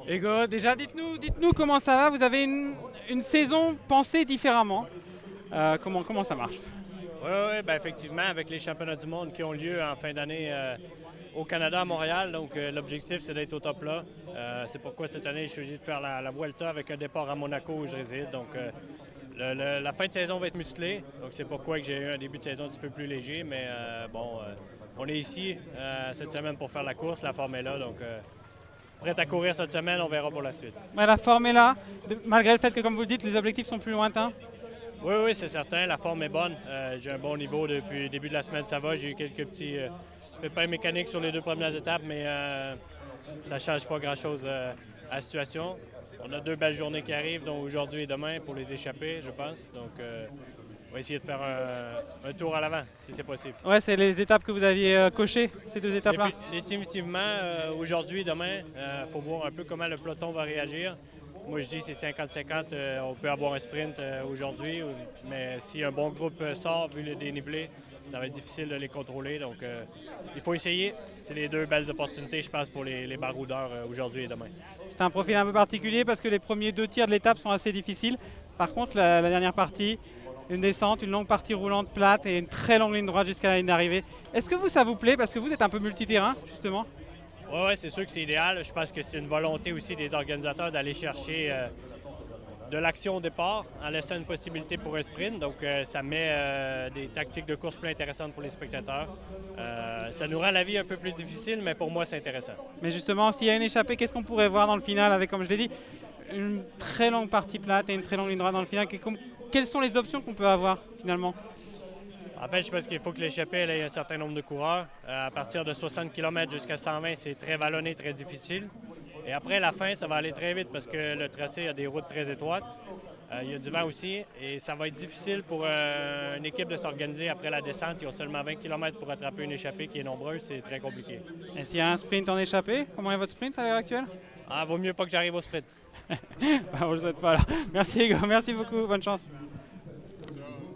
Ego, déjà dites-nous comment ça va. Vous avez une saison pensée différemment. Comment ça marche? Oui, oui, ben effectivement, avec les championnats du monde qui ont lieu en fin d'année au Canada, à Montréal. Donc, l'objectif, c'est d'être au top là. C'est pourquoi cette année, je suis obligé de faire la Vuelta avec un départ à Monaco où je réside. Donc, la fin de saison va être musclée. Donc, c'est pourquoi que j'ai eu un début de saison un petit peu plus léger. Mais on est ici cette semaine pour faire la course. La forme est là. Donc, prêt à courir cette semaine, on verra pour la suite. Ouais, la forme est là, malgré le fait que, comme vous le dites, les objectifs sont plus lointains. Oui, oui, c'est certain. La forme est bonne. J'ai un bon niveau depuis le début de la semaine. Ça va. J'ai eu quelques petits pépins mécaniques sur les deux premières étapes, mais ça ne change pas grand-chose à la situation. On a deux belles journées qui arrivent, dont aujourd'hui et demain, pour les échapper, je pense. Donc, on va essayer de faire un tour à l'avant, si c'est possible. Ouais, c'est les étapes que vous aviez cochées, ces deux étapes-là. Définitivement, aujourd'hui et demain, il faut voir un peu comment le peloton va réagir. Moi, je dis c'est 50-50. On peut avoir un sprint aujourd'hui, mais si un bon groupe sort, vu le dénivelé, ça va être difficile de les contrôler. Donc, il faut essayer. C'est les deux belles opportunités, je pense, pour les baroudeurs aujourd'hui et demain. C'est un profil un peu particulier parce que les premiers deux tiers de l'étape sont assez difficiles. Par contre, la dernière partie, une descente, une longue partie roulante plate et une très longue ligne droite jusqu'à la ligne d'arrivée. Est-ce que ça vous plaît parce que vous êtes un peu multiterrain, justement? Oui, ouais, c'est sûr que c'est idéal. Je pense que c'est une volonté aussi des organisateurs d'aller chercher de l'action au départ en laissant une possibilité pour un sprint. Donc, ça met des tactiques de course plus intéressantes pour les spectateurs. Ça nous rend la vie un peu plus difficile, mais pour moi, c'est intéressant. Mais justement, s'il y a une échappée, qu'est-ce qu'on pourrait voir dans le final avec, comme je l'ai dit, une très longue partie plate et une très longue ligne droite dans le final? Quelles sont les options qu'on peut avoir finalement? En fait, je pense qu'il faut que l'échappée ait un certain nombre de coureurs. À partir de 60 km jusqu'à 120, c'est très vallonné, très difficile. Et après, la fin, ça va aller très vite parce que le tracé a des routes très étroites. Il y a du vent aussi et ça va être difficile pour une équipe de s'organiser après la descente. Ils ont seulement 20 km pour attraper une échappée qui est nombreuse, c'est très compliqué. Et s'il y a un sprint en échappée, comment est votre sprint à l'heure actuelle? Vaut mieux pas que j'arrive au sprint. On ne le souhaite pas alors. Merci Hugo, merci beaucoup, bonne chance.